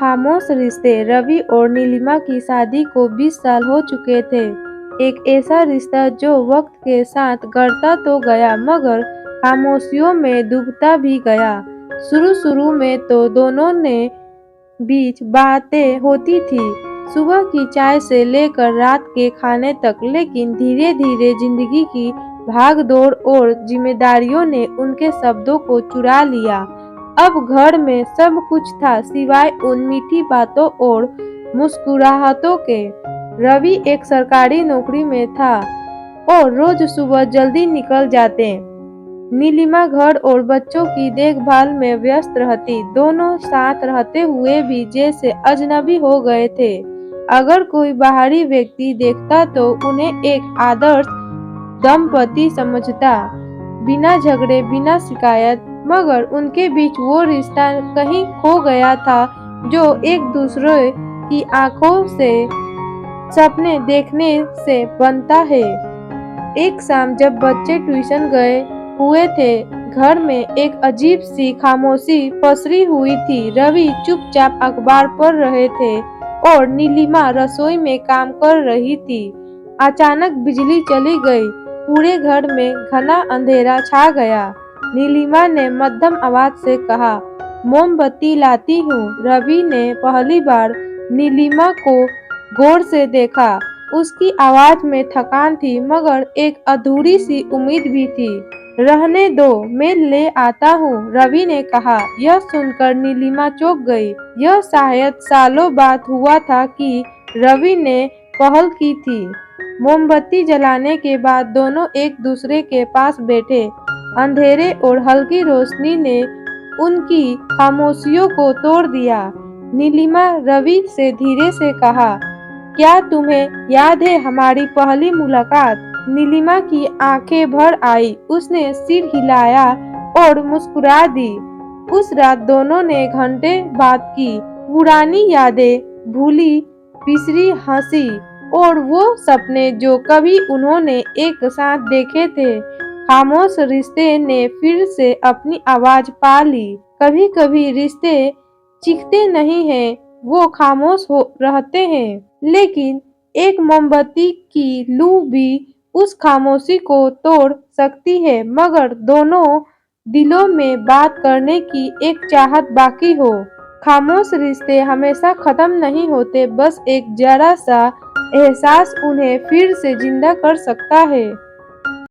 खामोश रिश्ते। रवि और नीलिमा की शादी को 20 साल हो चुके थे। एक ऐसा रिश्ता जो वक्त के साथ गढ़ता तो गया मगर खामोशियों में डूबता भी गया। शुरू में तो दोनों ने बीच बातें होती थी, सुबह की चाय से लेकर रात के खाने तक, लेकिन धीरे धीरे जिंदगी की भाग-दौड़ और जिम्मेदारियों ने उनके शब्दों को चुरा लिया। अब घर में सब कुछ था सिवाय उन मीठी बातों और मुस्कुराहटों के। रवि एक सरकारी नौकरी में था और रोज सुबह जल्दी निकल जाते। नीलिमा घर और बच्चों की देखभाल में व्यस्त रहती। दोनों साथ रहते हुए भी जैसे अजनबी हो गए थे। अगर कोई बाहरी व्यक्ति देखता तो उन्हें एक आदर्श दंपति समझता, बिना झगड़े बिना शिकायत। मगर उनके बीच वो रिश्ता कहीं खो गया था जो एक दूसरे की आंखों से सपने देखने से बनता है। एक शाम जब बच्चे ट्यूशन गए हुए थे, घर में एक अजीब सी खामोशी पसरी हुई थी। रवि चुपचाप अखबार पढ़ रहे थे और नीलिमा रसोई में काम कर रही थी। अचानक बिजली चली गई। पूरे घर में घना अंधेरा छा गया। नीलिमा ने मध्यम आवाज से कहा, मोमबत्ती लाती हूँ। रवि ने पहली बार नीलिमा को गौर से देखा। उसकी आवाज में थकान थी मगर एक अधूरी सी उम्मीद भी थी। रहने दो, मैं ले आता हूँ, रवि ने कहा। यह सुनकर नीलिमा चौंक गई। यह शायद सालों बाद हुआ था कि रवि ने पहल की थी। मोमबत्ती जलाने के बाद दोनों एक दूसरे के पास बैठे। अंधेरे और हल्की रोशनी ने उनकी खामोशियों को तोड़ दिया। नीलिमा रवि से धीरे से कहा, क्या तुम्हें याद है हमारी पहली मुलाकात? नीलिमा की आंखें भर आई। उसने सिर हिलाया और मुस्कुरा दी। उस रात दोनों ने घंटे बात की। पुरानी यादें, भूली बिसरी हंसी और वो सपने जो कभी उन्होंने एक साथ देखे थे। खामोश रिश्ते ने फिर से अपनी आवाज पा ली। कभी कभी रिश्ते चीखते नहीं हैं, वो खामोश हो रहते हैं। लेकिन एक मोमबत्ती की लू भी उस खामोशी को तोड़ सकती है मगर दोनों दिलों में बात करने की एक चाहत बाकी हो। खामोश रिश्ते हमेशा खत्म नहीं होते, बस एक जरा सा एहसास उन्हें फिर से जिंदा कर सकता है।